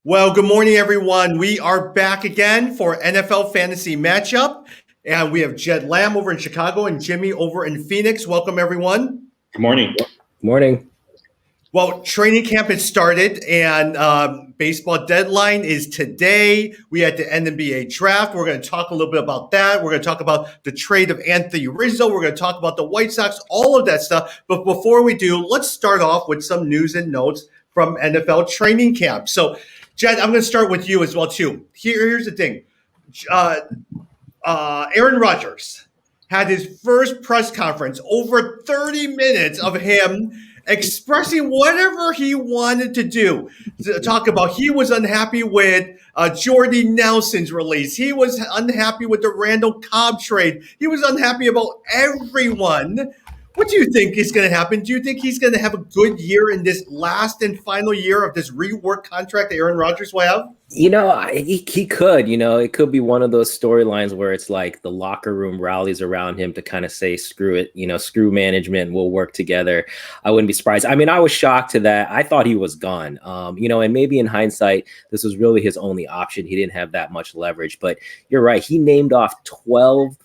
Well, good morning, everyone. We are back again for NFL Fantasy Matchup. And we have Jed Lamb over in Chicago and Jimmy over in Phoenix. Welcome, everyone. Good morning. Morning. Well, training camp has started, and baseball deadline is today. We had the NBA draft. We're going to talk a little bit about that. We're going to talk about the trade of Anthony Rizzo. We're going to talk about the White Sox, all of that stuff. But before we do, let's start off with some news and notes from NFL training camp. So, Jed, I'm going to start with you as well, too. Here's the thing. Aaron Rodgers had his first press conference, over 30 minutes of him expressing whatever he wanted to do. To talk about he was unhappy with Jordy Nelson's release. He was unhappy with the Randall Cobb trade. He was unhappy about everyone. What do you think is going to happen? Do you think he's going to have a good year in this last and final year of this rework contract that Aaron Rodgers will have? He could. It could be one of those storylines where it's like the locker room rallies around him to kind of say, screw it, screw management, we'll work together. I wouldn't be surprised. I mean, I was shocked to that. I thought he was gone, and maybe in hindsight, this was really his only option. He didn't have that much leverage, but you're right. He named off 12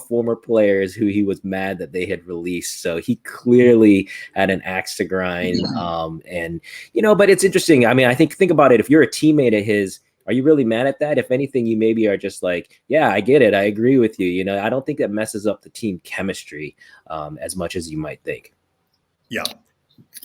former players who he was mad that they had released. So he clearly had an axe to grind. But it's interesting. I mean, think about it. If you're a teammate of his, are you really mad at that? If anything, you maybe are just like, yeah, I get it. I agree with you. I don't think that messes up the team chemistry as much as you might think. Yeah.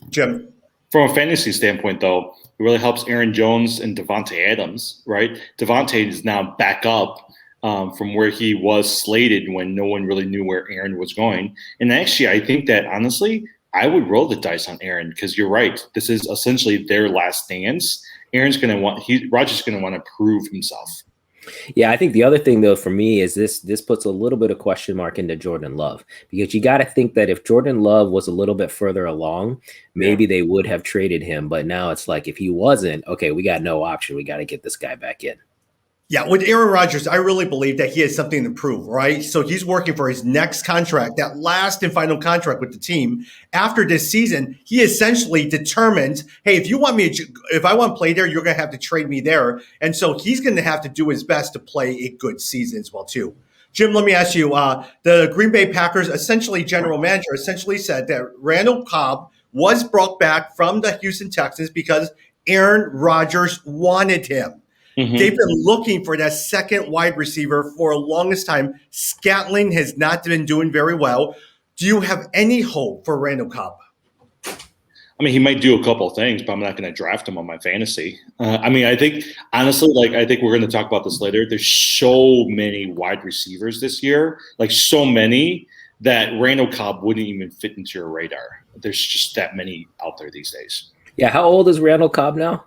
Jim? From a fantasy standpoint, though, it really helps Aaron Jones and Devontae Adams, right? Devontae is now back up from where he was slated when no one really knew where Aaron was going. And actually, I think that, honestly, I would roll the dice on Aaron because you're right. This is essentially their last dance. Rodgers is going to want to prove himself. Yeah, I think the other thing, though, for me is this puts a little bit of question mark into Jordan Love, because you got to think that if Jordan Love was a little bit further along, maybe they would have traded him. But now it's like, if he wasn't, okay, we got no option. We got to get this guy back in. Yeah, with Aaron Rodgers, I really believe that he has something to prove, right? So he's working for his next contract, that last and final contract with the team. After this season, he essentially determines, hey, if I want to play there, you're going to have to trade me there. And so he's going to have to do his best to play a good season as well, too. Jim, let me ask you, the Green Bay Packers general manager said that Randall Cobb was brought back from the Houston Texans because Aaron Rodgers wanted him. Mm-hmm. They've been looking for that second wide receiver for the longest time. Scantling has not been doing very well. Do you have any hope for Randall Cobb? I mean, he might do a couple of things, but I'm not going to draft him on my fantasy. I think, honestly, I think we're going to talk about this later. There's so many wide receivers this year, so many that Randall Cobb wouldn't even fit into your radar. There's just that many out there these days. Yeah, how old is Randall Cobb now?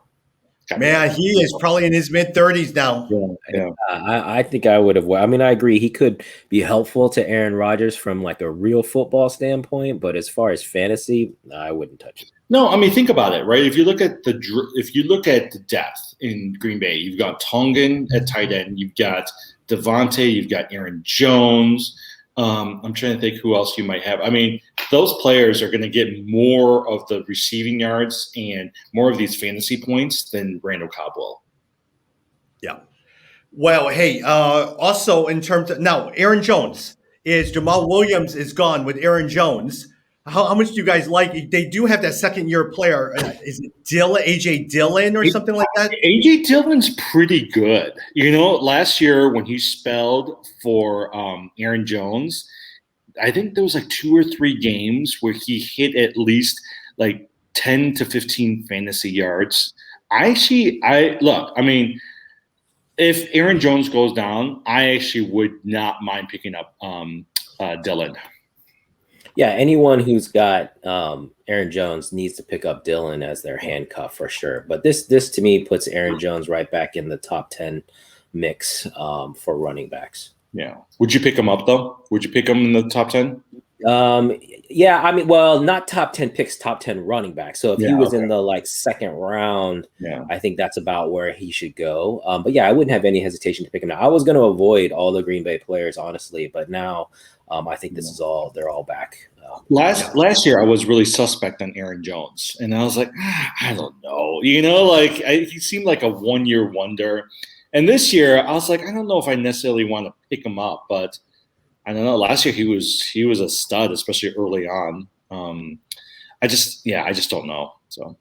Man, he is probably in his mid-30s now. Yeah. I think I would have. I mean, I agree. He could be helpful to Aaron Rodgers from a real football standpoint, but as far as fantasy, I wouldn't touch it. No, I mean, think about it, right? If you look at the depth in Green Bay, you've got Tongan at tight end, you've got Devontae, you've got Aaron Jones. I'm trying to think who else you might have. I mean, those players are going to get more of the receiving yards and more of these fantasy points than Randall Cobb will. Yeah. Well, hey, also in terms of now, Aaron Jones Jamal Williams is gone with Aaron Jones. How much do you guys like? They do have that second-year player. Is it A.J. Dillon or something like that? A.J. Dillon's pretty good. Last year when he spelled for Aaron Jones, I think there was 2 or 3 games where he hit at least 10 to 15 fantasy yards. If Aaron Jones goes down, I actually would not mind picking up Dillon. Yeah, anyone who's got Aaron Jones needs to pick up Dillon as their handcuff for sure. But this to me puts Aaron Jones right back in the top 10 mix for running backs. Yeah. Would you pick him up, though? Would you pick him in the top 10? Yeah, I mean, well, not top 10 picks, top 10 running backs. So if he was in the second round, I think that's about where he should go. But yeah, I wouldn't have any hesitation to pick him up. I was going to avoid all the Green Bay players, honestly, but now I think they're all back. Last year, I was really suspect on Aaron Jones, and I was like, I don't know. go. He seemed like a one-year wonder. And this year, I was like, I don't know if I necessarily want to pick him up, but I don't know. Last year he was a stud, especially early on. I just don't know. So,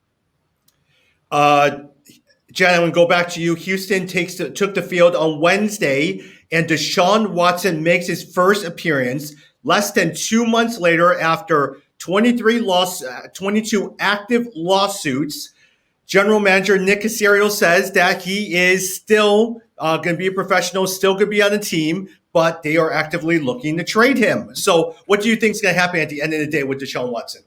Jen, I'm going to go back to you. Houston took the field on Wednesday, and Deshaun Watson makes his first appearance less than 2 months later after 22 active lawsuits. General Manager Nick Caserio says that he is still going to be a professional, still going to be on the team, but they are actively looking to trade him. So what do you think is going to happen at the end of the day with Deshaun Watson?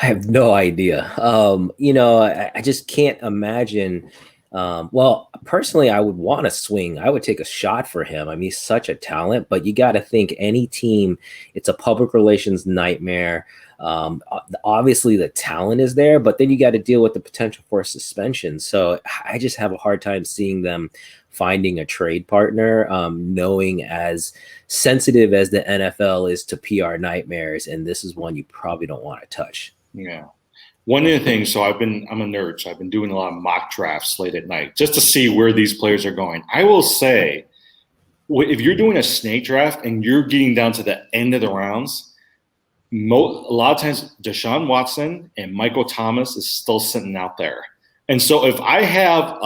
I have no idea. I just can't imagine. Well, personally, I would want to swing. I would take a shot for him. I mean, he's such a talent, but you got to think any team, it's a public relations nightmare. Obviously the talent is there, but then you got to deal with the potential for suspension. So I just have a hard time seeing them finding a trade partner, knowing as sensitive as the NFL is to PR nightmares. And this is one you probably don't want to touch. Yeah. One of the things, so I'm a nerd, so I've been doing a lot of mock drafts late at night just to see where these players are going. I will say, if you're doing a snake draft and you're getting down to the end of the rounds, a lot of times Deshaun Watson and Michael Thomas is still sitting out there. And so if I have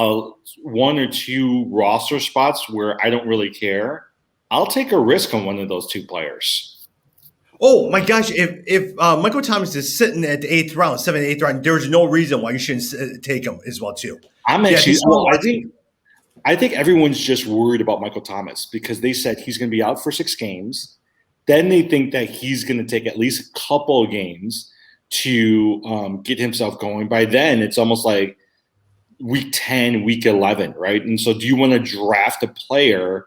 one or two roster spots where I don't really care, I'll take a risk on one of those two players. Oh my gosh! If Michael Thomas is sitting at the 8th round, 7th, 8th round, there's no reason why you shouldn't take him as well too. I think everyone's just worried about Michael Thomas because they said he's going to be out for 6 games. Then they think that he's going to take at least a couple of games to get himself going. By then, it's almost like week 10, week 11, right? And so, do you want to draft a player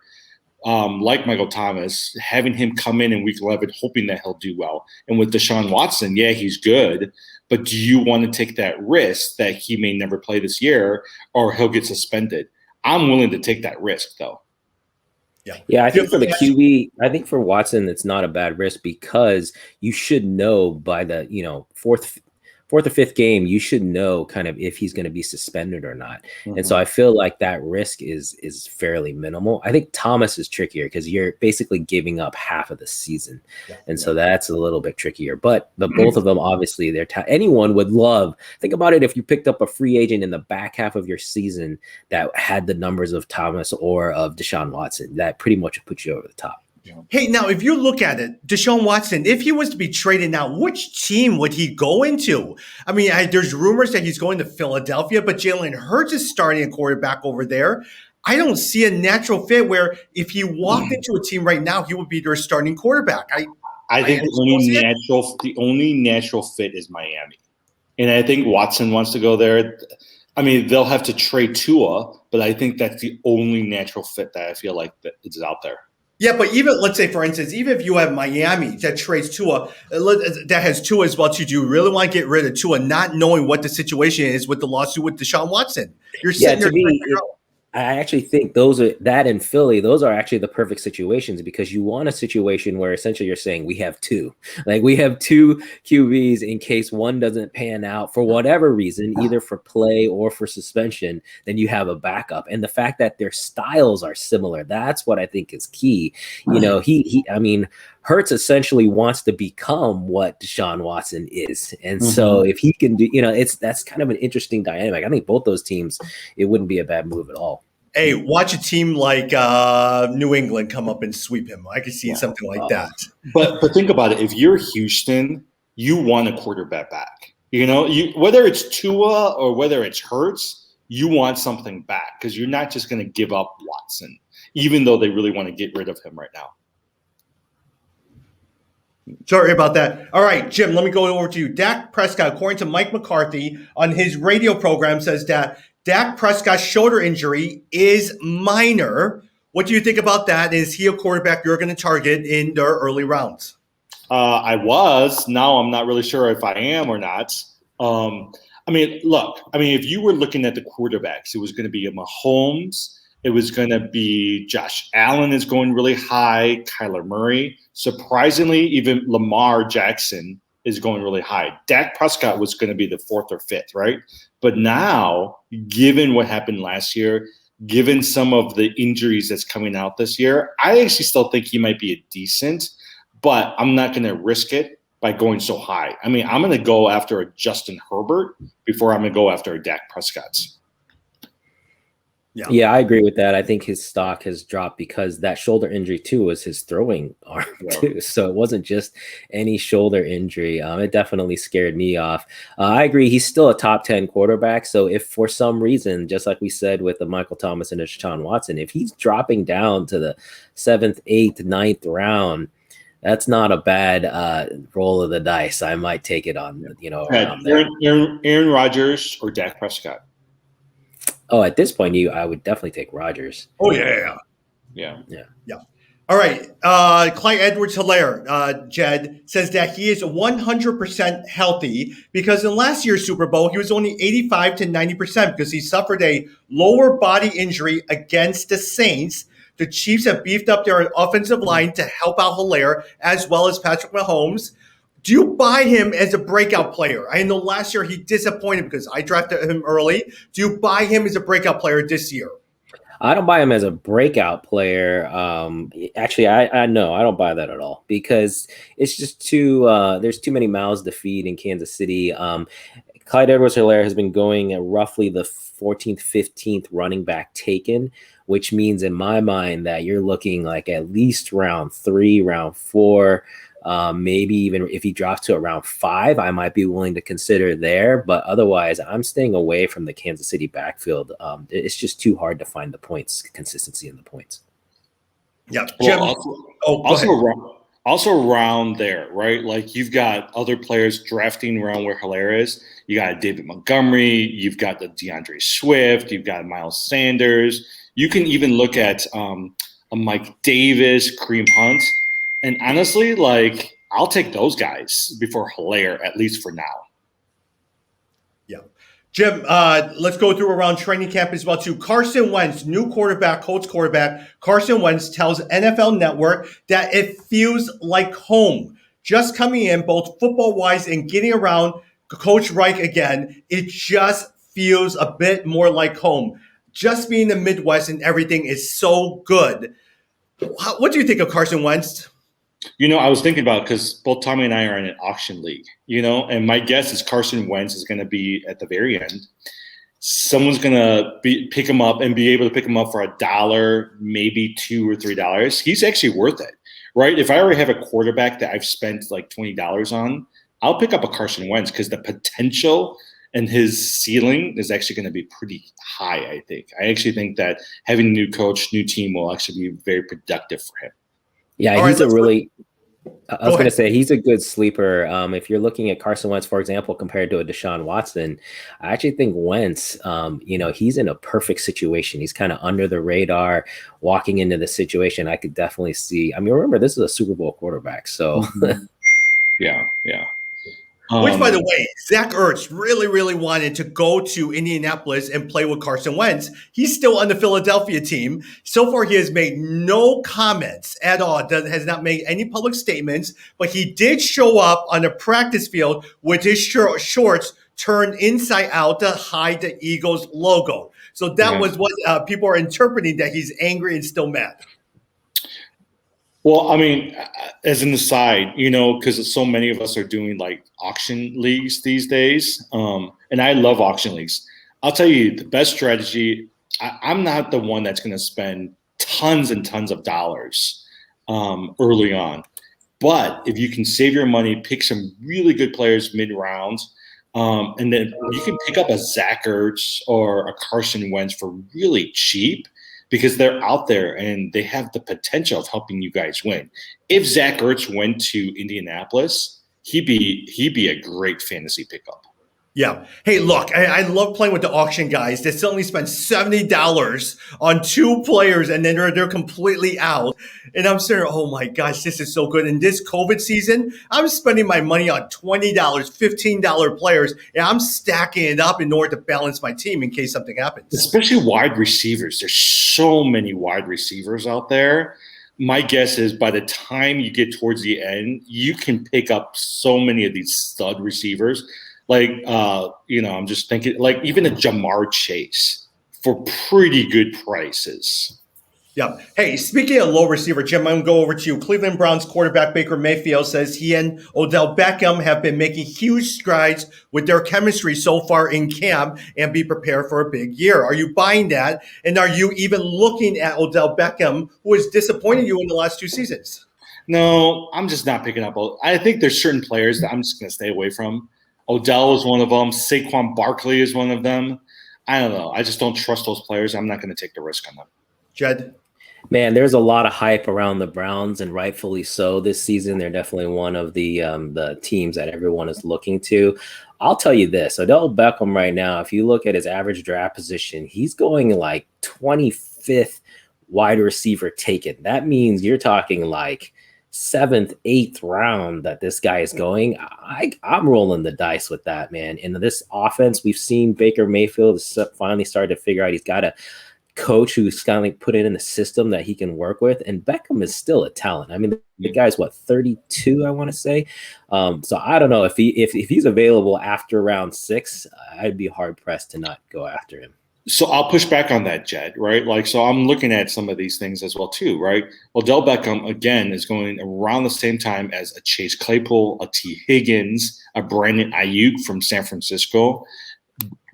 like Michael Thomas, having him come in week 11, hoping that he'll do well? And with Deshaun Watson, yeah, he's good, but do you want to take that risk that he may never play this year or he'll get suspended? I'm willing to take that risk, though. Yeah, I think for the QB, I think for Watson, it's not a bad risk because you should know by the fourth or fifth game, you should know kind of if he's going to be suspended or not. Mm-hmm. And so I feel like that risk is fairly minimal. I think Thomas is trickier because you're basically giving up half of the season. So that's a little bit trickier. But both of them, obviously, anyone would love. Think about it if you picked up a free agent in the back half of your season that had the numbers of Thomas or of Deshaun Watson. That pretty much would put you over the top. Hey, now, if you look at it, Deshaun Watson, if he was to be traded now, which team would he go into? I mean, there's rumors that he's going to Philadelphia, but Jalen Hurts is starting a quarterback over there. I don't see a natural fit where if he walked into a team right now, he would be their starting quarterback. I think the only natural fit is Miami. And I think Watson wants to go there. I mean, they'll have to trade Tua, but I think that's the only natural fit that I feel like that is out there. Yeah, but even, let's say, for instance, even if you have Miami that trades Tua, that has Tua as well too, do you really want to get rid of Tua not knowing what the situation is with the lawsuit with Deshaun Watson? You're sitting there. I actually think that in Philly, those are actually the perfect situations because you want a situation where essentially you're saying we have two QBs in case one doesn't pan out for whatever reason, either for play or for suspension, then you have a backup. And the fact that their styles are similar, that's what I think is key. Hurts essentially wants to become what Deshaun Watson is. And so if he can do, that's kind of an interesting dynamic. I think both those teams, it wouldn't be a bad move at all. Hey, watch a team like New England come up and sweep him. I could see something like that. But think about it. If you're Houston, you want a quarterback back. Whether it's Tua or whether it's Hurts, you want something back because you're not just going to give up Watson, even though they really want to get rid of him right now. Sorry about that. All right, Jim, let me go over to you. Dak Prescott, according to Mike McCarthy on his radio program, says that Dak Prescott's shoulder injury is minor. What do you think about that? Is he a quarterback you're going to target in the early rounds? I was. Now I'm not really sure if I am or not. If you were looking at the quarterbacks, it was going to be a Mahomes. It was going to be Josh Allen is going really high, Kyler Murray. Surprisingly, even Lamar Jackson is going really high. Dak Prescott was going to be the 4th or 5th, right? But now, given what happened last year, given some of the injuries that's coming out this year, I actually still think he might be a decent, but I'm not going to risk it by going so high. I mean, I'm going to go after a Justin Herbert before I'm going to go after a Dak Prescott. Yeah, I agree with that. I think his stock has dropped because that shoulder injury too was his throwing arm too. So it wasn't just any shoulder injury. It definitely scared me off. I agree. He's still a top 10 quarterback. So if for some reason, just like we said with the Michael Thomas and Deshaun Watson, if he's dropping down to the 7th, 8th, 9th round, that's not a bad roll of the dice. I might take it on, around there. Aaron Rodgers or Dak Prescott? Oh, at this point, I would definitely take Rodgers. Oh, yeah. All right. Clyde EdwardsHelaire, Jed, says that he is 100% healthy because in last year's Super Bowl, he was only 85 to 90% because he suffered a lower body injury against the Saints. The Chiefs have beefed up their offensive line to help out Hilaire as well as Patrick Mahomes. Do you buy him as a breakout player? I know last year he disappointed because I drafted him early. Do you buy him as a breakout player this year? I don't buy him as a breakout player. Actually, I know I don't buy that at all because it's just there's too many mouths to feed in Kansas City. Clyde EdwardsHelaire has been going at roughly the 14th, 15th running back taken, which means in my mind that you're looking like at least round 3, round 4. Maybe even if he drops to around 5, I might be willing to consider there. But otherwise, I'm staying away from the Kansas City backfield. It's just too hard to find the consistency in the points. Yeah. Well, also around there, right? Like you've got other players drafting around where Hilaire is. You got David Montgomery. You've got the DeAndre Swift. You've got Miles Sanders. You can even look at a Mike Davis, Kareem Hunt. And honestly, like, I'll take those guys before Hilaire, at least for now. Yeah. Jim, let's go through around training camp as well, too. Carson Wentz, new quarterback, Colts quarterback. Carson Wentz tells NFL Network that it feels like home. Just coming in, both football-wise and getting around Coach Reich again, it just feels a bit more like home. Just being in the Midwest and everything is so good. What do you think of Carson Wentz? I was thinking about because both Tommy and I are in an auction league, and my guess is Carson Wentz is going to be at the very end. Someone's going to pick him up and be able to pick him up for $1, maybe $2 or $3. He's actually worth it, right? If I already have a quarterback that I've spent like $20 on, I'll pick up a Carson Wentz because the potential and his ceiling is actually going to be pretty high, I think. I actually think that having a new coach, new team will actually be very productive for him. Yeah, I was going to say he's a good sleeper. If you're looking at Carson Wentz, for example, compared to a Deshaun Watson, I actually think Wentz, he's in a perfect situation. He's kind of under the radar, walking into the situation. I could definitely see. I mean, remember, this is a Super Bowl quarterback. So, yeah. Which, by the way, Zach Ertz really, really wanted to go to Indianapolis and play with Carson Wentz. He's still on the Philadelphia team. So far, he has made no comments at all. Has not made any public statements, but he did show up on the practice field with his shorts turned inside out to hide the Eagles logo. So that was what people are interpreting, that he's angry and still mad. Well, I mean, as an aside, because so many of us are doing like auction leagues these days, and I love auction leagues. I'll tell you the best strategy. I'm not the one that's going to spend tons and tons of dollars early on. But if you can save your money, pick some really good players mid-round, and then you can pick up a Zach Ertz or a Carson Wentz for really cheap, because they're out there and they have the potential of helping you guys win. If Zach Ertz went to Indianapolis, he'd be a great fantasy pickup. Yeah. Hey, look, I love playing with the auction guys. They suddenly spend $70 on 2 players and then they're completely out. And I'm saying, oh my gosh, this is so good. In this COVID season, I'm spending my money on $20, $15 players, and I'm stacking it up in order to balance my team in case something happens. Especially wide receivers. There's so many wide receivers out there. my guess is by the time you get towards the end, you can pick up so many of these stud receivers. Like, I'm just thinking, like, even a Jamar Chase for pretty good prices. Yeah. Hey, speaking of low receiver, Jim, I'm going to go over to you. Cleveland Browns quarterback Baker Mayfield says he and Odell Beckham have been making huge strides with their chemistry so far in camp and be prepared for a big year. Are you buying that? And are you even looking at Odell Beckham, who has disappointed you in the last 2 seasons? No, I'm just not picking up. I think there's certain players that I'm just going to stay away from. Odell is one of them. Saquon Barkley is one of them. I don't know. I just don't trust those players. I'm not going to take the risk on them. Jed? Man, there's a lot of hype around the Browns, and rightfully so this season. They're definitely one of the teams that everyone is looking to. I'll tell you this, Odell Beckham right now, if you look at his average draft position, he's going like 25th wide receiver taken. That means you're talking like 7th, 8th round that this guy is going. I'm rolling the dice with that, man. In this offense, we've seen Baker Mayfield finally started to figure out he's got a coach who's kind of like put it in a system that he can work with, and Beckham is still a talent. I mean, the guy's 32, I want to say. So I don't know if he's available after round 6, I'd be hard pressed to not go after him. So I'll push back on that, Jed, right? Like, so I'm looking at some of these things as well too, right? Odell Beckham, again, is going around the same time as a Chase Claypool, a T. Higgins, a Brandon Ayuk from San Francisco.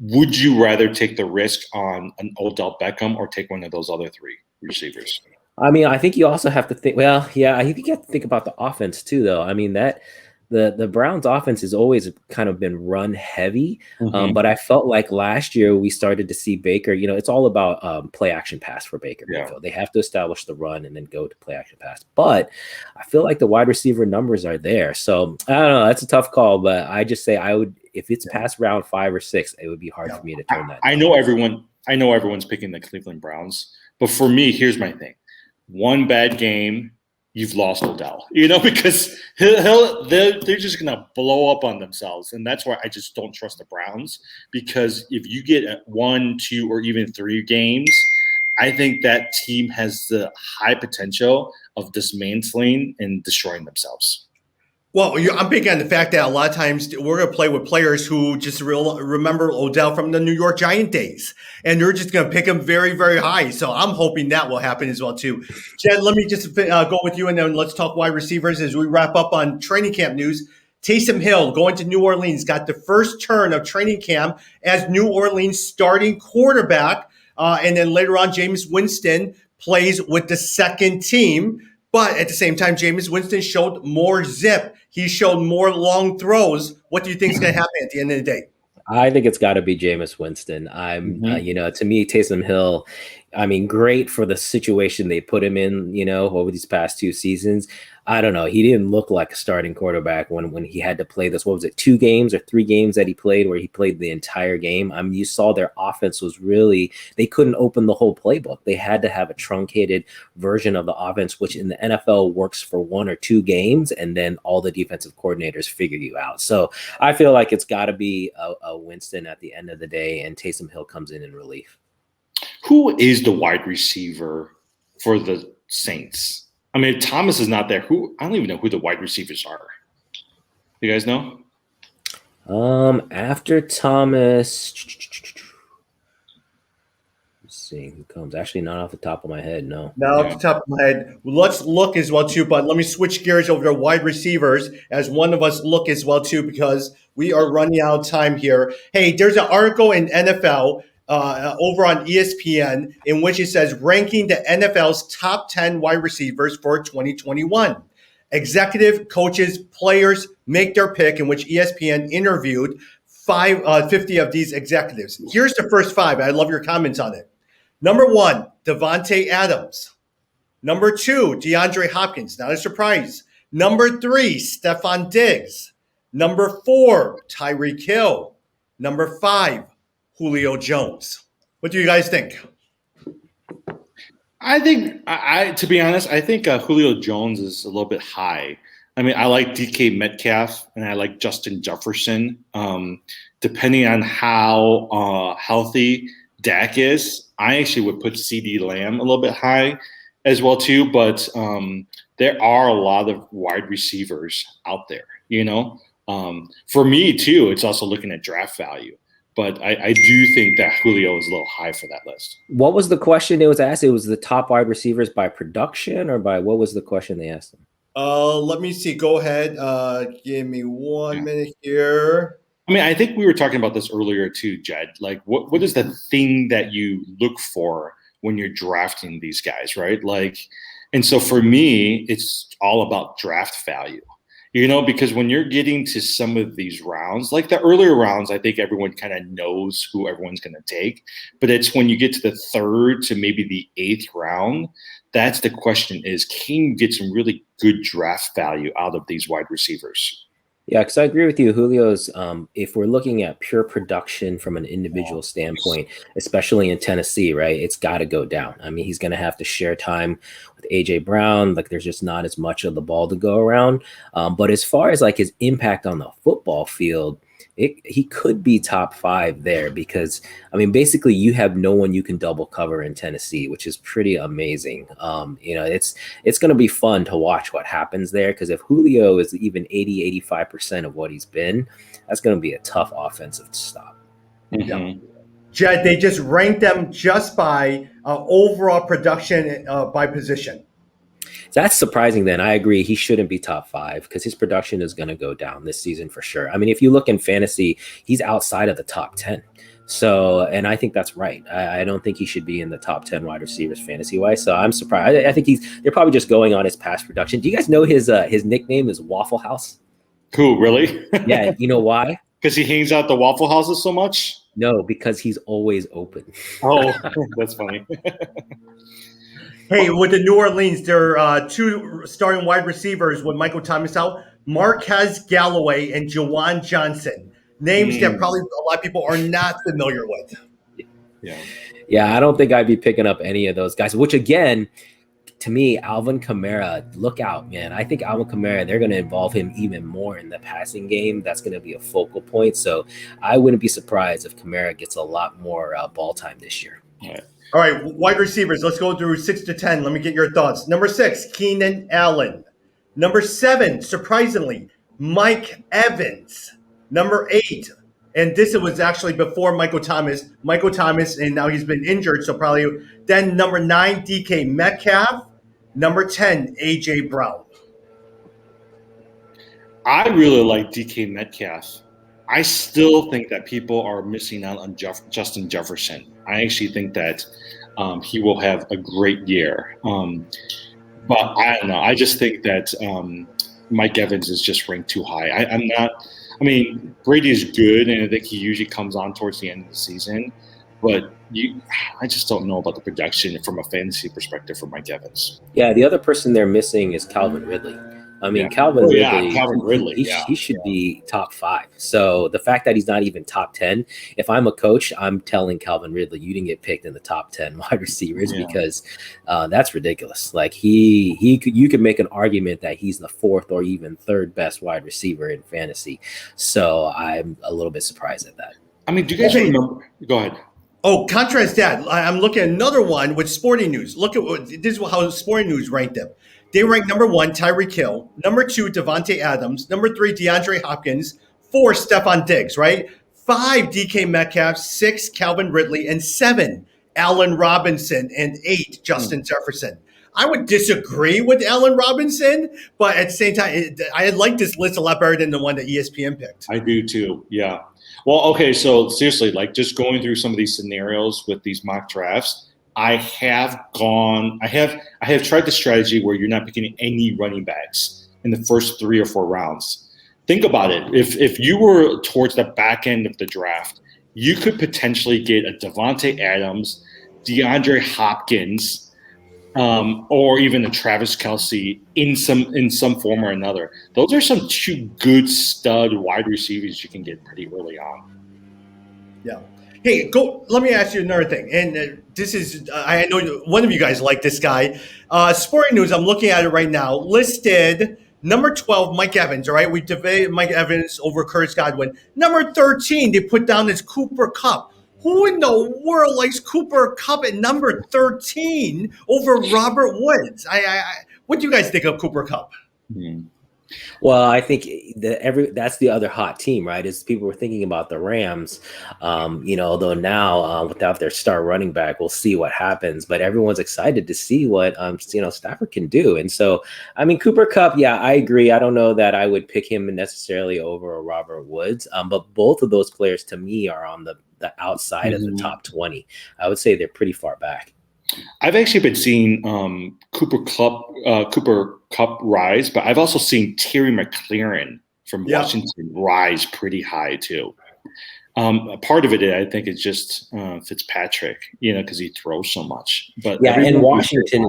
Would you rather take the risk on an Odell Beckham or take one of those other 3 receivers? I mean, I think you also have to think, I think you have to think about the offense too, though. I mean, that the Browns offense has always kind of been run heavy. But I felt like last year we started to see Baker, it's all about play action pass for Baker. Yeah. They have to establish the run and then go to play action pass. But I feel like the wide receiver numbers are there. So I don't know. That's a tough call, but I just say I would, if it's past round 5 or 6, it would be hard for me to turn that. I know everyone's picking the Cleveland Browns, but for me, here's my thing. One bad game, you've lost Odell, because they're just going to blow up on themselves. And that's why I just don't trust the Browns, because if you get 1, 2, or even 3 games, I think that team has the high potential of dismantling and destroying themselves. Well, I'm big on the fact that a lot of times we're going to play with players who just remember Odell from the New York Giant days, and they're just going to pick him very, very high. So I'm hoping that will happen as well, too. Jed, let me just go with you, and then let's talk wide receivers as we wrap up on training camp news. Taysom Hill going to New Orleans, got the first turn of training camp as New Orleans starting quarterback. And then later on, Jameis Winston plays with the second team. But at the same time, Jameis Winston showed more zip. He showed more long throws. What do you think is going to happen at the end of the day? I think it's got to be Jameis Winston. To me, Taysom Hill, I mean, great for the situation they put him in, over these past 2 seasons. I don't know. He didn't look like a starting quarterback when he had to play this. What was it, 2 games or 3 games that he played where he played the entire game? I mean, you saw their offense was really, they couldn't open the whole playbook. They had to have a truncated version of the offense, which in the NFL works for 1 or 2 games, and then all the defensive coordinators figure you out. So I feel like it's got to be a Winston at the end of the day, and Taysom Hill comes in relief. Who is the wide receiver for the Saints? I mean, if Thomas is not there, I don't even know who the wide receivers are. You guys know? After Thomas, let's see who comes. Actually, not off the top of my head. No. Not off the top of my head. Let's look as well too, but let me switch gears over to wide receivers as one of us look as well too, because we are running out of time here. Hey, there's an article in NFL over on ESPN in which it says ranking the NFL's top 10 wide receivers for 2021. Executive, coaches, players make their pick, in which ESPN interviewed 50 of these executives. Here's the first 5. I love your comments on it. Number 1, Devontae Adams. Number 2, DeAndre Hopkins. Not a surprise. Number 3, Stephon Diggs. Number 4, Tyreek Hill. Number 5, Julio Jones. What do you guys think? I think, to be honest, I think Julio Jones is a little bit high. I mean, I like DK Metcalf and I like Justin Jefferson. Depending on how healthy Dak is, I actually would put CeeDee Lamb a little bit high. as well too. But there are a lot of wide receivers out there. For me too, it's also looking at draft value. But I do think that Julio is a little high for that list. What was the question it was asked? It was the top wide receivers by production, or by what was the question they asked him? Let me see. Go ahead. Give me 1 minute here. I mean, I think we were talking about this earlier too, Jed. Like, what is the thing that you look for when you're drafting these guys, right? Like, and so for me, it's all about draft value. Because when you're getting to some of these rounds, like the earlier rounds, I think everyone kind of knows who everyone's going to take. But it's when you get to the 3rd to maybe the 8th round, that's the question is, can you get some really good draft value out of these wide receivers? Yeah, because I agree with you. Julio's, if we're looking at pure production from an individual standpoint, especially in Tennessee, right, it's got to go down. I mean, he's going to have to share time with A.J. Brown. Like, there's just not as much of the ball to go around. But as far as like his impact on the football field, he could be top 5 there, because I mean, basically you have no one you can double cover in Tennessee, which is pretty amazing. It's going to be fun to watch what happens there, because if Julio is even 80-85% of what he's been, that's going to be a tough offensive to stop. Mm-hmm. Jed, they just ranked them just by overall production by position. That's surprising then. I agree. He shouldn't be top 5 because his production is going to go down this season for sure. I mean, if you look in fantasy, he's outside of the top 10. So, and I think that's right. I don't think he should be in the top 10 wide receivers fantasy wise. So I'm surprised. I think they're probably just going on his past production. Do you guys know his nickname is Waffle House? Cool. Really? Yeah. You know why? Because he hangs out the Waffle Houses so much? No, because he's always open. Oh, that's funny. Hey, with the New Orleans, there are 2 starting wide receivers with Michael Thomas out, Marquez Galloway and Jawan Johnson. Names that probably a lot of people are not familiar with. Yeah, I don't think I'd be picking up any of those guys, which again, to me, Alvin Kamara, look out, man. I think Alvin Kamara, they're going to involve him even more in the passing game. That's going to be a focal point. So I wouldn't be surprised if Kamara gets a lot more ball time this year. All right, wide receivers. Let's go through 6 to 10. Let me get your thoughts. Number 6, Keenan Allen. Number 7, surprisingly, Mike Evans. Number 8, and this was actually before Michael Thomas, and now he's been injured, so probably. Then number 9, DK Metcalf. Number 10, A.J. Brown. I really like DK Metcalf. I still think that people are missing out on Justin Jefferson. I actually think that he will have a great year. But I don't know. I just think that Mike Evans is just ranked too high. I mean, Brady is good, and I think he usually comes on towards the end of the season. But I just don't know about the production from a fantasy perspective for Mike Evans. Yeah, the other person they're missing is Calvin Ridley. I mean, Calvin Ridley, he should be top 5. So the fact that he's not even top 10, if I'm a coach, I'm telling Calvin Ridley, you didn't get picked in the top 10 wide receivers because that's ridiculous. Like you could make an argument that he's the 4th or even 3rd best wide receiver in fantasy. So I'm a little bit surprised at that. I mean, do you guys remember? Go ahead. Oh, contrast that. I'm looking at another one with Sporting News. Look at this is how Sporting News ranked them. They ranked number 1, Tyreek Hill. Number 2, Devontae Adams. Number 3, DeAndre Hopkins. 4, Stephon Diggs, right? 5, DK Metcalf. 6, Calvin Ridley. And 7, Allen Robinson. And 8, Justin Jefferson. I would disagree with Allen Robinson, but at the same time, I like this list a lot better than the one that ESPN picked. I do too, yeah. Well, okay, so seriously, like just going through some of these scenarios with these mock drafts, I have tried the strategy where you're not picking any running backs in the first 3 or 4 rounds. Think about it. If you were towards the back end of the draft, you could potentially get a Devontae Adams, DeAndre Hopkins, or even a Travis Kelce in some form or another. Those are some 2 good stud wide receivers you can get pretty early on. Yeah. Hey, let me ask you another thing. And this is, I know one of you guys like this guy. Sporting News, I'm looking at it right now, listed number 12, Mike Evans, all right? We debated Mike Evans over Curtis Godwin. Number 13, they put down as Cooper Kupp. who in the world likes Cooper Kupp at number 13 over Robert Woods? What do you guys think of Cooper Kupp? Hmm. Well, I think that's the other hot team, right? Is people were thinking about the Rams, although now without their star running back, we'll see what happens. But everyone's excited to see what Stafford can do. And so, I mean, Cooper Kupp, yeah, I agree. I don't know that I would pick him necessarily over a Robert Woods, but both of those players to me are on the outside of the top 20. I would say they're pretty far back. I've actually been seeing Cooper Kupp rise, but I've also seen Terry McLaurin from Washington rise pretty high too. Part of it, I think, is just Fitzpatrick, because he throws so much. But yeah, and Washington.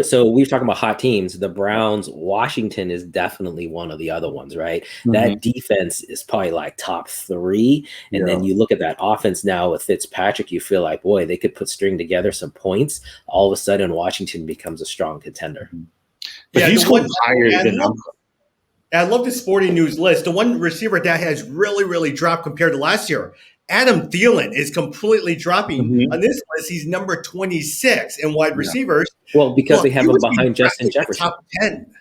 So we were talking about hot teams. The Browns, Washington is definitely one of the other ones, right? Mm-hmm. That defense is probably like top 3, and then you look at that offense now with Fitzpatrick. You feel like, boy, they could string together some points. All of a sudden, Washington becomes a strong contender. But he's going higher than them. I love the Sporting News list. The one receiver that has really, really dropped compared to last year, Adam Thielen, is completely dropping. On this list, he's number 26 in wide receivers. Well, because they have him behind Justin Jefferson. Top 10.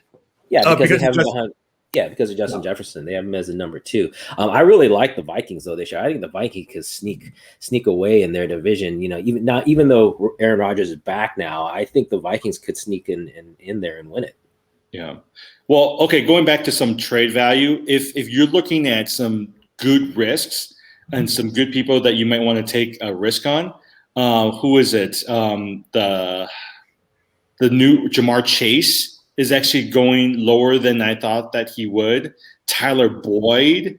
Yeah, because they have him behind. Yeah, because of Justin Jefferson. They have him as a number 2. I really like the Vikings, though, this year. I think the Vikings could sneak away in their division. Even though Aaron Rodgers is back now, I think the Vikings could sneak in there and win it. Yeah. Well, okay, going back to some trade value, if you're looking at some good risks and some good people that you might want to take a risk on, who is it? The new Jamar Chase is actually going lower than I thought that he would. Tyler Boyd,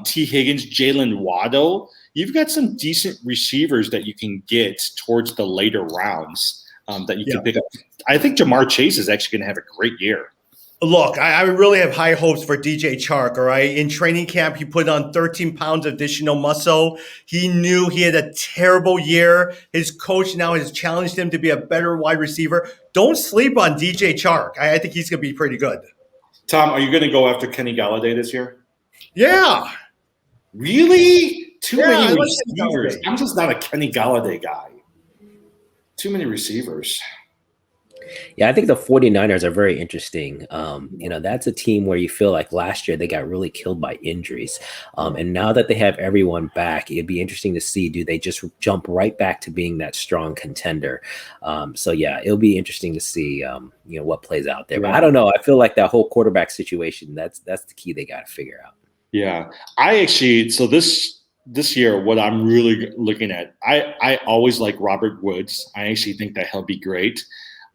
T. Higgins, Jalen Waddle. You've got some decent receivers that you can get towards the later rounds that you can pick up. I think Jamar Chase is actually going to have a great year. Look, I really have high hopes for DJ Chark, all right? In training camp, he put on 13 pounds of additional muscle. He knew he had a terrible year. His coach now has challenged him to be a better wide receiver. Don't sleep on DJ Chark. I think he's going to be pretty good. Tom, are you going to go after Kenny Galladay this year? Yeah. Really? Too many receivers. I'm just not a Kenny Galladay guy. Too many receivers. Yeah, I think the 49ers are very interesting. That's a team where you feel like last year they got really killed by injuries. And now that they have everyone back, it'd be interesting to see, do they just jump right back to being that strong contender? It'll be interesting to see, what plays out there. But I don't know. I feel like that whole quarterback situation, that's the key they got to figure out. Yeah. This year, what I'm really looking at, I always like Robert Woods. I actually think that he'll be great.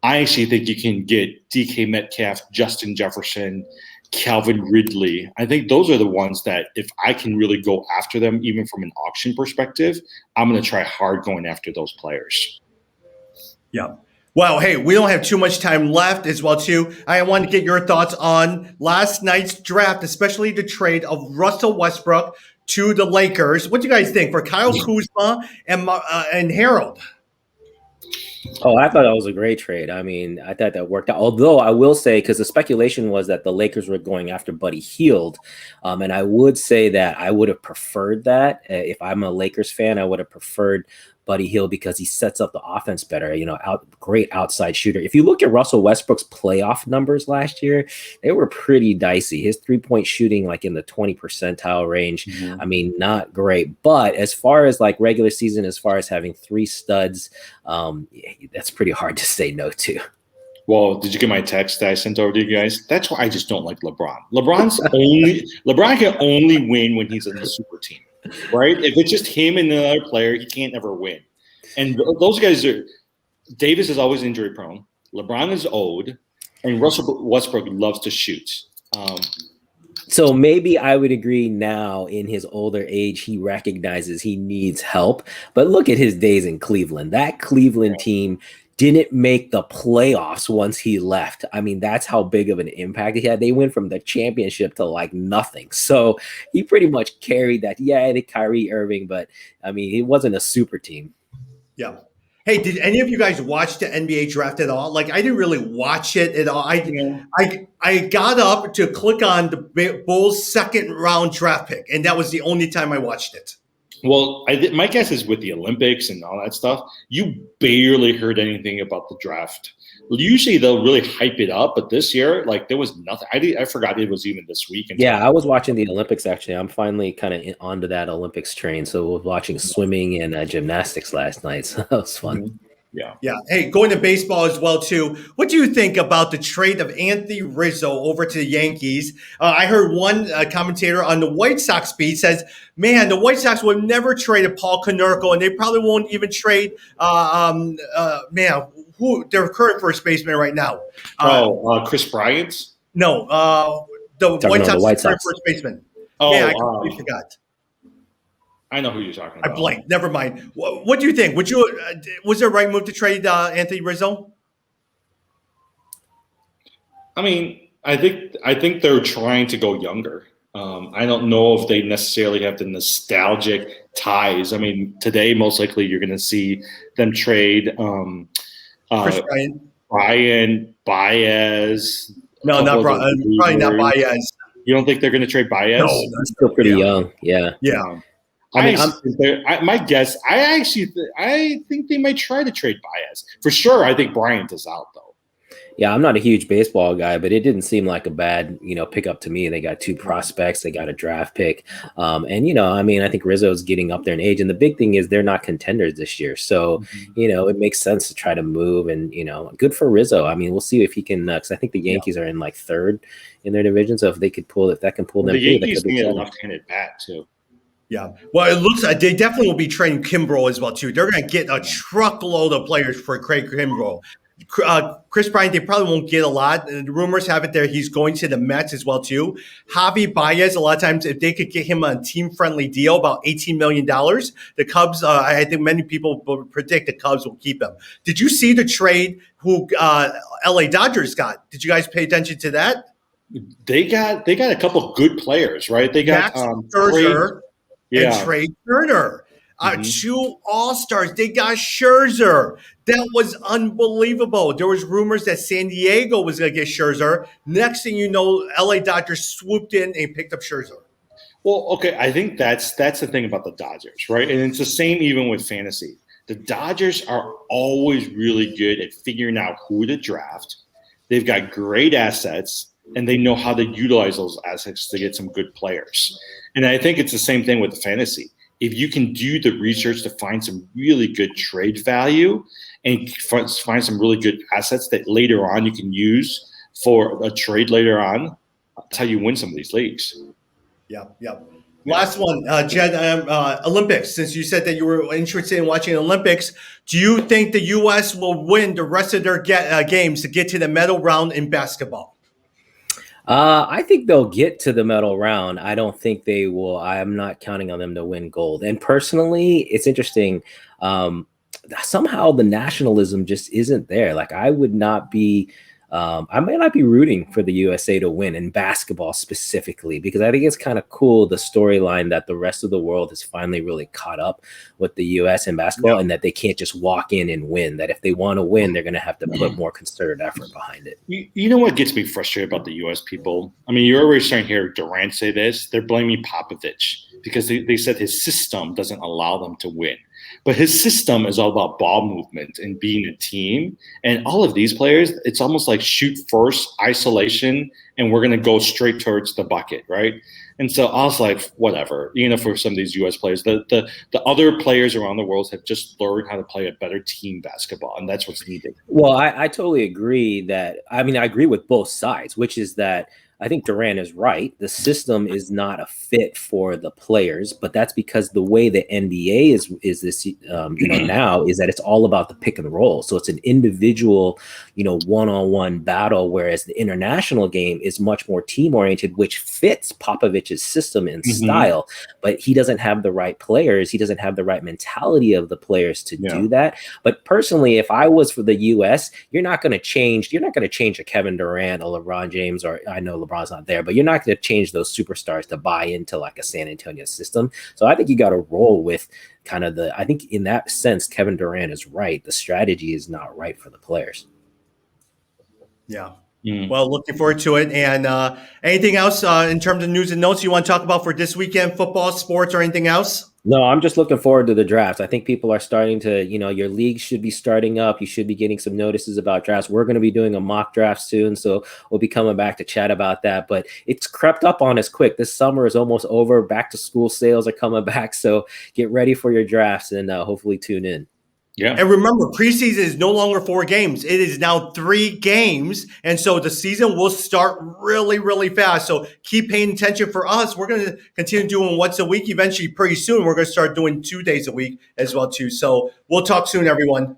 I actually think you can get DK Metcalf, Justin Jefferson, Calvin Ridley. I think those are the ones that if I can really go after them, even from an auction perspective, I'm going to try hard going after those players. Yeah. Well, hey, we don't have too much time left as well, too. I want to get your thoughts on last night's draft, especially the trade of Russell Westbrook to the Lakers. What do you guys think for Kyle Kuzma and Harold? Oh, I thought that was a great trade. I mean, I thought that worked out. Although I will say, because the speculation was that the Lakers were going after Buddy Hield. And I would say that I would have preferred that. If I'm a Lakers fan, I would have preferred Buddy Hield because he sets up the offense better, great outside shooter. If you look at Russell Westbrook's playoff numbers last year, they were pretty dicey. His 3-point shooting, like in the 20 percentile range. Mm-hmm. I mean, not great. But as far as like regular season, as far as having 3 studs, that's pretty hard to say no to. Well, did you get my text that I sent over to you guys? That's why I just don't like LeBron. LeBron can only win when he's in the super team. Right? If it's just him and another player, he can't ever win. And those guys Davis is always injury prone. LeBron is old, and Russell Westbrook loves to shoot. So maybe I would agree now in his older age, he recognizes he needs help. But look at his days in Cleveland. That Cleveland team didn't make the playoffs once he left. I mean, that's how big of an impact he had. They went from the championship to like nothing. So he pretty much carried that. Yeah, the Kyrie Irving, but I mean, it wasn't a super team. Yeah. Hey, did any of you guys watch the NBA draft at all? Like, I didn't really watch it at all. I got up to click on the Bulls' second round draft pick, and that was the only time I watched it. Well, my guess is with the Olympics and all that stuff, you barely heard anything about the draft. Usually they'll really hype it up, but this year, like there was nothing. I forgot it was even this week. Yeah, I was watching the Olympics actually. I'm finally kind of onto that Olympics train. So we're watching swimming and gymnastics last night. So that was fun. Mm-hmm. Yeah. Yeah. Hey, going to baseball as well, too. What do you think about the trade of Anthony Rizzo over to the Yankees? I heard one commentator on the White Sox beat says, man, the White Sox would never trade Paul Konerko, and they probably won't even trade, who their current first baseman right now. Chris Bryant? No, the White Sox current first baseman. Oh, yeah, I completely forgot. I know who you're talking about. I blanked. Never mind. What do you think? Was there a right move to trade Anthony Rizzo? I mean, I think they're trying to go younger. I don't know if they necessarily have the nostalgic ties. I mean, today most likely you're going to see them trade Chris Brian, Baez. No, not Brian. Probably not Baez. You don't think they're going to trade Baez? No, he's still pretty young. Yeah. Yeah. My guess, I think they might try to trade Baez. For sure, I think Bryant is out, though. Yeah, I'm not a huge baseball guy, but it didn't seem like a bad, pickup to me. They got 2 prospects, they got a draft pick. And, I think Rizzo's getting up there in age. And the big thing is they're not contenders this year. So, it makes sense to try to move and, good for Rizzo. I mean, we'll see if he can, because I think the Yankees are in like 3rd in their division. So if they could if that can pull them the through, Yankees can get a left-handed bat too. Yeah. Well, it looks like they definitely will be trading Kimbrel as well, too. They're going to get a truckload of players for Craig Kimbrel. Chris Bryant, they probably won't get a lot. The rumors have it there he's going to the Mets as well, too. Javi Baez, a lot of times, if they could get him a team-friendly deal, about $18 million, the Cubs, I think many people predict the Cubs will keep him. Did you see the trade who LA Dodgers got? Did you guys pay attention to that? They got a couple good players, right? They got Scherzer and Trey Turner. 2 All-Stars. They got Scherzer. That was unbelievable. There was rumors that San Diego was going to get Scherzer. Next thing you know, LA Dodgers swooped in and picked up Scherzer. Well, okay, I think that's the thing about the Dodgers, right? And it's the same even with fantasy. The Dodgers are always really good at figuring out who to draft. They've got great assets, and they know how to utilize those assets to get some good players. And I think it's the same thing with the fantasy. If you can do the research to find some really good trade value and find some really good assets that later on you can use for a trade later on, that's how you win some of these leagues. Yeah. Last one, Jed, Olympics. Since you said that you were interested in watching the Olympics, do you think the U.S. will win the rest of their games to get to the medal round in basketball? I think they'll get to the medal round. I don't think they will. I'm not counting on them to win gold. And personally, it's interesting. Somehow the nationalism just isn't there. Like I would not be I might not be rooting for the USA to win in basketball specifically, because I think it's kind of cool, the storyline that the rest of the world has finally really caught up with the US in basketball, and that they can't just walk in and win, that if they want to win, they're going to have to put more concerted effort behind it. You know what gets me frustrated about the US people? I mean, you're already starting to hear Durant say this. They're blaming Popovich because they said his system doesn't allow them to win. But his system is all about ball movement and being a team. And all of these players, it's almost like shoot first, isolation, and we're going to go straight towards the bucket, right? And so I was like, whatever. For some of these U.S. players, the other players around the world have just learned how to play a better team basketball, and that's what's needed. Well, I totally agree that – I agree with both sides, which is that – I think Durant is right. The system is not a fit for the players, but that's because the way the NBA is this, now is that it's all about the pick and roll. So it's an individual, one-on-one battle, whereas the international game is much more team-oriented, which fits Popovich's system and style. But he doesn't have the right players. He doesn't have the right mentality of the players to do that. But personally, if I was for the U.S., you're not going to change a Kevin Durant, a LeBron James, or I know LeBron's not there, but you're not going to change those superstars to buy into like a San Antonio system. So I think you got to roll with kind of I think in that sense, Kevin Durant is right. The strategy is not right for the players. Yeah. Well, looking forward to it. And anything else in terms of news and notes you want to talk about for this weekend, football, sports, or anything else? No, I'm just looking forward to the drafts. I think people are starting to, your league should be starting up. You should be getting some notices about drafts. We're going to be doing a mock draft soon, so we'll be coming back to chat about that. But it's crept up on us quick. This summer is almost over. Back to school sales are coming back, so get ready for your drafts and hopefully tune in. Yeah. And remember, preseason is no longer 4 games. It is now 3 games. And so the season will start really, really fast. So keep paying attention for us. We're going to continue doing once a week. Eventually, pretty soon, we're going to start doing 2 days a week as well, too. So we'll talk soon, everyone.